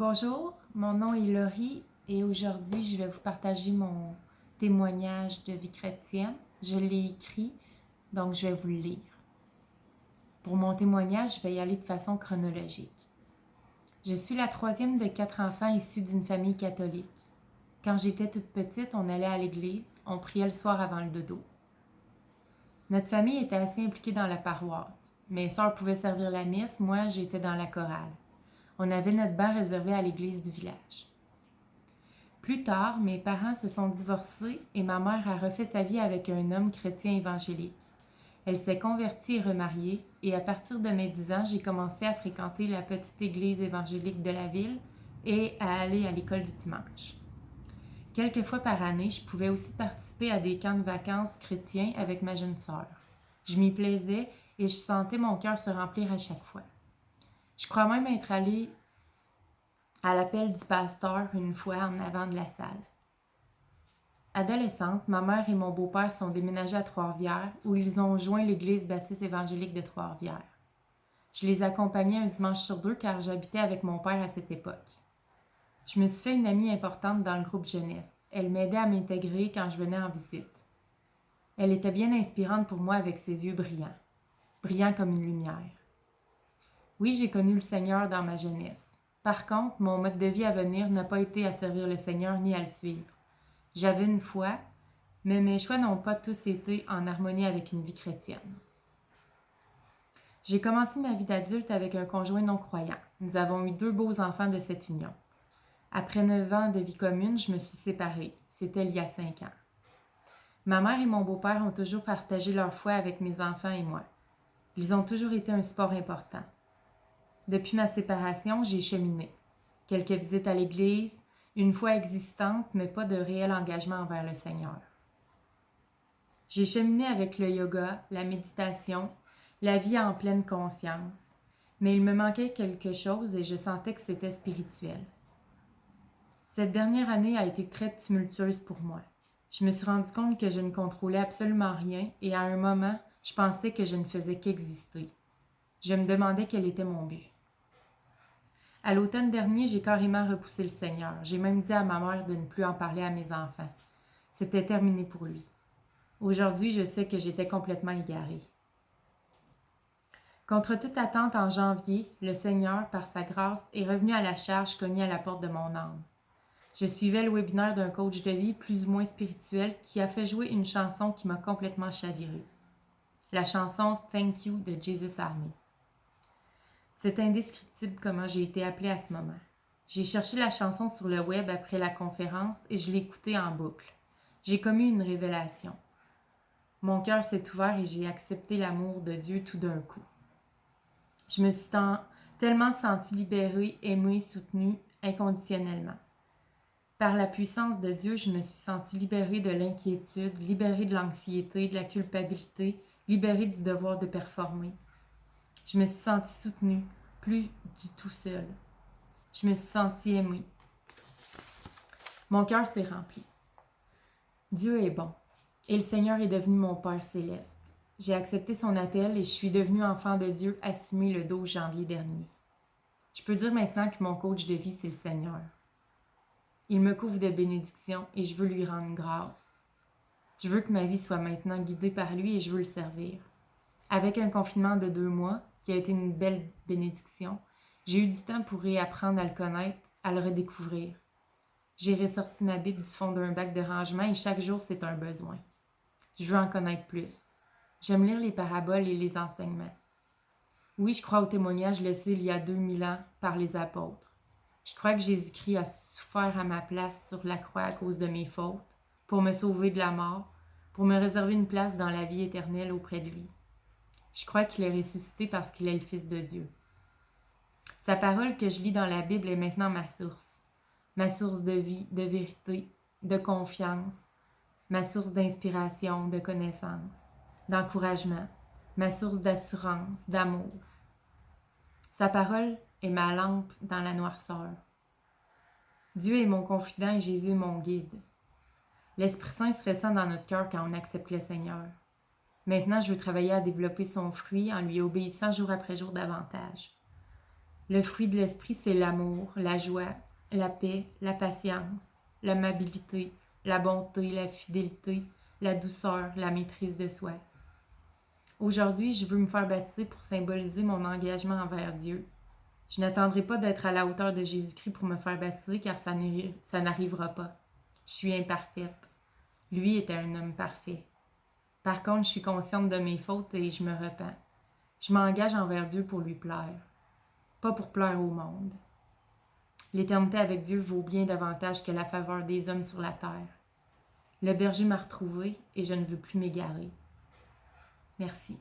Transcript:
Bonjour, mon nom est Laurie et aujourd'hui je vais vous partager mon témoignage de vie chrétienne. Je l'ai écrit, donc je vais vous le lire. Pour mon témoignage, je vais y aller de façon chronologique. Je suis la troisième de 4 enfants issus d'une famille catholique. Quand j'étais toute petite, on allait à l'église, on priait le soir avant le dodo. Notre famille était assez impliquée dans la paroisse. Mes sœurs pouvaient servir la messe, moi j'étais dans la chorale. On avait notre banc réservé à l'église du village. Plus tard, mes parents se sont divorcés et ma mère a refait sa vie avec un homme chrétien évangélique. Elle s'est convertie et remariée, et à partir de mes 10 ans, j'ai commencé à fréquenter la petite église évangélique de la ville et à aller à l'école du dimanche. Quelques fois par année, je pouvais aussi participer à des camps de vacances chrétiens avec ma jeune sœur. Je m'y plaisais et je sentais mon cœur se remplir à chaque fois. Je crois même être allée à l'appel du pasteur une fois en avant de la salle. Adolescente, ma mère et mon beau-père sont déménagés à Trois-Rivières où ils ont joint l'église baptiste évangélique de Trois-Rivières. Je les accompagnais un dimanche sur 2 car j'habitais avec mon père à cette époque. Je me suis fait une amie importante dans le groupe jeunesse. Elle m'aidait à m'intégrer quand je venais en visite. Elle était bien inspirante pour moi avec ses yeux brillants, brillants comme une lumière. Oui, j'ai connu le Seigneur dans ma jeunesse. Par contre, mon mode de vie à venir n'a pas été à servir le Seigneur ni à le suivre. J'avais une foi, mais mes choix n'ont pas tous été en harmonie avec une vie chrétienne. J'ai commencé ma vie d'adulte avec un conjoint non-croyant. Nous avons eu 2 beaux enfants de cette union. Après 9 ans de vie commune, je me suis séparée. C'était il y a 5 ans. Ma mère et mon beau-père ont toujours partagé leur foi avec mes enfants et moi. Ils ont toujours été un support important. Depuis ma séparation, j'ai cheminé. Quelques visites à l'église, une foi existante, mais pas de réel engagement envers le Seigneur. J'ai cheminé avec le yoga, la méditation, la vie en pleine conscience, mais il me manquait quelque chose et je sentais que c'était spirituel. Cette dernière année a été très tumultueuse pour moi. Je me suis rendu compte que je ne contrôlais absolument rien et à un moment, je pensais que je ne faisais qu'exister. Je me demandais quel était mon but. À l'automne dernier, j'ai carrément repoussé le Seigneur. J'ai même dit à ma mère de ne plus en parler à mes enfants. C'était terminé pour lui. Aujourd'hui, je sais que j'étais complètement égarée. Contre toute attente, en janvier, le Seigneur, par sa grâce, est revenu à la charge cognée à la porte de mon âme. Je suivais le webinaire d'un coach de vie plus ou moins spirituel qui a fait jouer une chanson qui m'a complètement chavirée. La chanson « Thank You » de Jesus Army. C'est indescriptible comment j'ai été appelée à ce moment. J'ai cherché la chanson sur le web après la conférence et je l'ai écoutée en boucle. J'ai commis une révélation. Mon cœur s'est ouvert et j'ai accepté l'amour de Dieu tout d'un coup. Je me suis tellement sentie libérée, aimée, soutenue inconditionnellement. Par la puissance de Dieu, je me suis sentie libérée de l'inquiétude, libérée de l'anxiété, de la culpabilité, libérée du devoir de performer. Je me suis sentie soutenue, plus du tout seule. Je me suis sentie aimée. Mon cœur s'est rempli. Dieu est bon et le Seigneur est devenu mon Père céleste. J'ai accepté son appel et je suis devenue enfant de Dieu assumé le 12 janvier dernier. Je peux dire maintenant que mon coach de vie, c'est le Seigneur. Il me couvre de bénédictions et je veux lui rendre grâce. Je veux que ma vie soit maintenant guidée par lui et je veux le servir. Avec un confinement de 2 mois, qui a été une belle bénédiction, j'ai eu du temps pour réapprendre à le connaître, à le redécouvrir. J'ai ressorti ma Bible du fond d'un bac de rangement et chaque jour, c'est un besoin. Je veux en connaître plus. J'aime lire les paraboles et les enseignements. Oui, je crois au témoignage laissé il y a 2000 ans par les apôtres. Je crois que Jésus-Christ a souffert à ma place sur la croix à cause de mes fautes, pour me sauver de la mort, pour me réserver une place dans la vie éternelle auprès de lui. Je crois qu'il est ressuscité parce qu'il est le Fils de Dieu. Sa parole que je lis dans la Bible est maintenant ma source de vie, de vérité, de confiance, ma source d'inspiration, de connaissance, d'encouragement, ma source d'assurance, d'amour. Sa parole est ma lampe dans la noirceur. Dieu est mon confident et Jésus est mon guide. L'Esprit Saint se ressent dans notre cœur quand on accepte le Seigneur. Maintenant, je veux travailler à développer son fruit en lui obéissant jour après jour davantage. Le fruit de l'esprit, c'est l'amour, la joie, la paix, la patience, l'amabilité, la bonté, la fidélité, la douceur, la maîtrise de soi. Aujourd'hui, je veux me faire baptiser pour symboliser mon engagement envers Dieu. Je n'attendrai pas d'être à la hauteur de Jésus-Christ pour me faire baptiser car ça n'arrivera pas. Je suis imparfaite. Lui était un homme parfait. Par contre, je suis consciente de mes fautes et je me repens. Je m'engage envers Dieu pour lui plaire, pas pour plaire au monde. L'éternité avec Dieu vaut bien davantage que la faveur des hommes sur la terre. Le berger m'a retrouvée et je ne veux plus m'égarer. Merci.